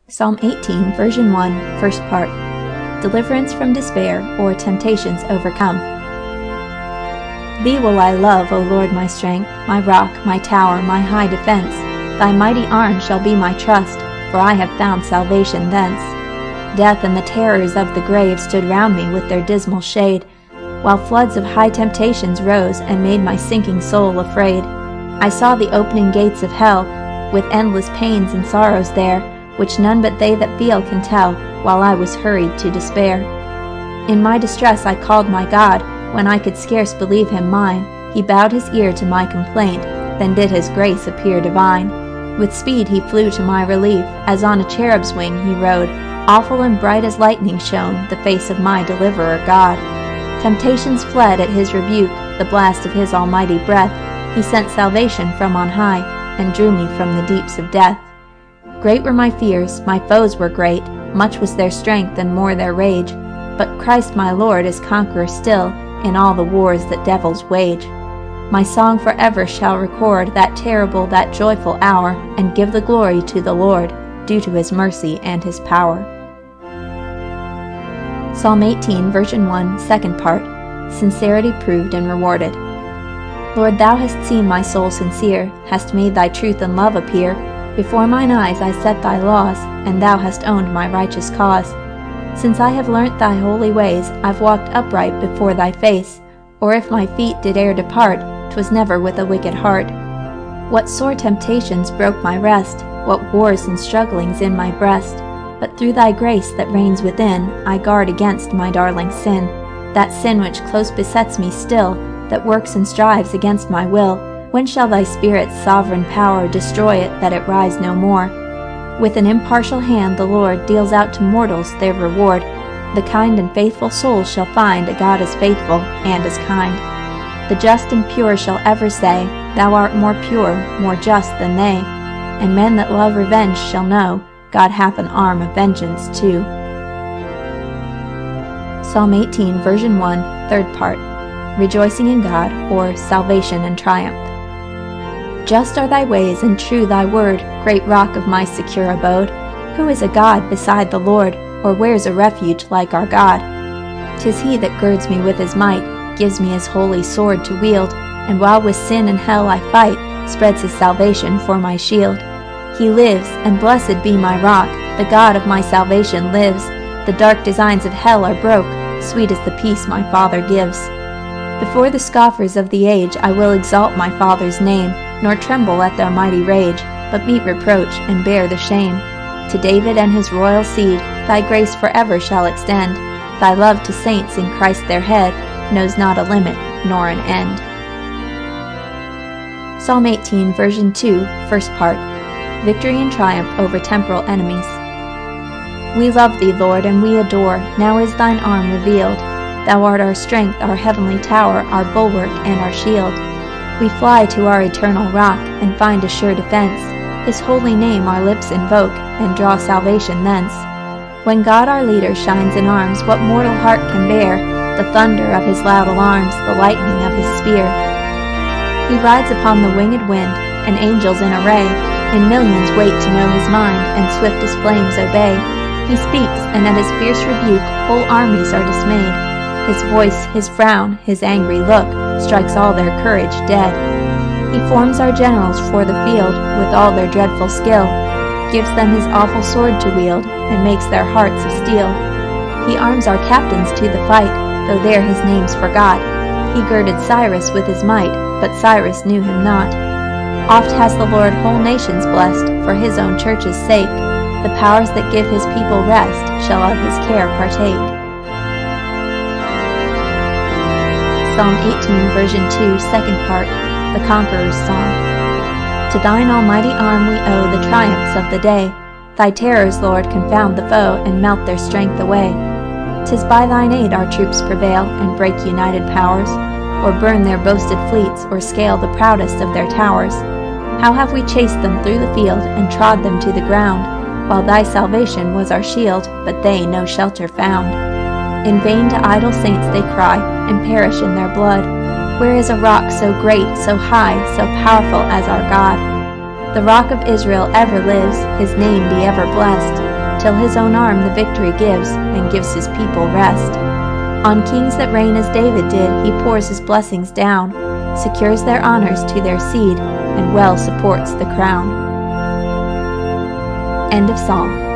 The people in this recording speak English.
Psalm 18, version 1, first part. Deliverance from despair or temptations overcome. Thee will I love, O Lord, my strength, my rock, my tower, my high defense. Thy mighty arm shall be my trust, for I have found salvation thence. Death and the terrors of the grave stood round me with their dismal shade, while floods of high temptations rose and made my sinking soul afraid. I saw the opening gates of hell, with endless pains and sorrows there, which none but they that feel can tell, while I was hurried to despair. In my distress I called my God, when I could scarce believe him mine. He bowed his ear to my complaint, then did his grace appear divine. With speed he flew to my relief, as on a cherub's wing he rode. Awful and bright as lightning shone the face of my deliverer God. Temptations fled at his rebuke, the blast of his almighty breath. He sent salvation from on high, and drew me from the deeps of death. Great were my fears, my foes were great, much was their strength and more their rage. But Christ my Lord is conqueror still, in all the wars that devils wage. My song forever shall record that terrible, that joyful hour, and give the glory to the Lord, due to his mercy and his power. Psalm 18, version 1, second part. Sincerity proved and rewarded. Lord, thou hast seen my soul sincere, hast made thy truth and love appear. Before mine eyes I set thy laws, and thou hast owned my righteous cause. Since I have learnt thy holy ways, I've walked upright before thy face. Or if my feet did e'er depart, 'twas never with a wicked heart. What sore temptations broke my rest, what wars and strugglings in my breast. But through thy grace that reigns within, I guard against my darling sin, that sin which close besets me still, that works and strives against my will. When shall thy Spirit's sovereign power destroy it, that it rise no more? With an impartial hand the Lord deals out to mortals their reward. The kind and faithful soul shall find a God as faithful and as kind. The just and pure shall ever say, Thou art more pure, more just than they. And men that love revenge shall know, God hath an arm of vengeance too. Psalm 18, version 1, third part. Rejoicing in God, or salvation and triumph. Just are thy ways, and true thy word, great rock of my secure abode. Who is a God beside the Lord, or where's a refuge like our God? 'Tis he that girds me with his might, gives me his holy sword to wield, and while with sin and hell I fight, spreads his salvation for my shield. He lives, and blessed be my rock, the God of my salvation lives. The dark designs of hell are broke, sweet is the peace my Father gives. Before the scoffers of the age I will exalt my Father's name, nor tremble at their mighty rage, but meet reproach and bear the shame. To David and his royal seed thy grace forever shall extend. Thy love to saints in Christ their head knows not a limit nor an end. Psalm 18, version 2, first part. Victory and triumph over temporal enemies. We love thee, Lord, and we adore, now is thine arm revealed. Thou art our strength, our heavenly tower, our bulwark and our shield. We fly to our eternal rock, and find a sure defense. His holy name our lips invoke, and draw salvation thence. When God our leader shines in arms, what mortal heart can bear the thunder of his loud alarms, the lightning of his spear? He rides upon the winged wind, and angels in array, in millions wait to know his mind, and swift as flames obey. He speaks, and at his fierce rebuke, whole armies are dismayed. His voice, his frown, his angry look, strikes all their courage dead. He forms our generals for the field, with all their dreadful skill, gives them his awful sword to wield, and makes their hearts of steel. He arms our captains to the fight, though there his name's forgot. He girded Cyrus with his might, but Cyrus knew him not. Oft has the Lord whole nations blessed, for his own church's sake. The powers that give his people rest shall of his care partake. Psalm 18, version 2, second part, the Conqueror's Song. To thine almighty arm we owe the triumphs of the day. Thy terrors, Lord, confound the foe, and melt their strength away. 'Tis by thine aid our troops prevail, and break united powers, or burn their boasted fleets, or scale the proudest of their towers. How have we chased them through the field, and trod them to the ground, while thy salvation was our shield, but they no shelter found. In vain to idle saints they cry, and perish in their blood. Where is a rock so great, so high, so powerful as our God? The rock of Israel ever lives, his name be ever blessed. till his own arm the victory gives, and gives his people rest. On kings that reign as David did, he pours his blessings down, secures their honors to their seed, and well supports the crown. End of Psalm.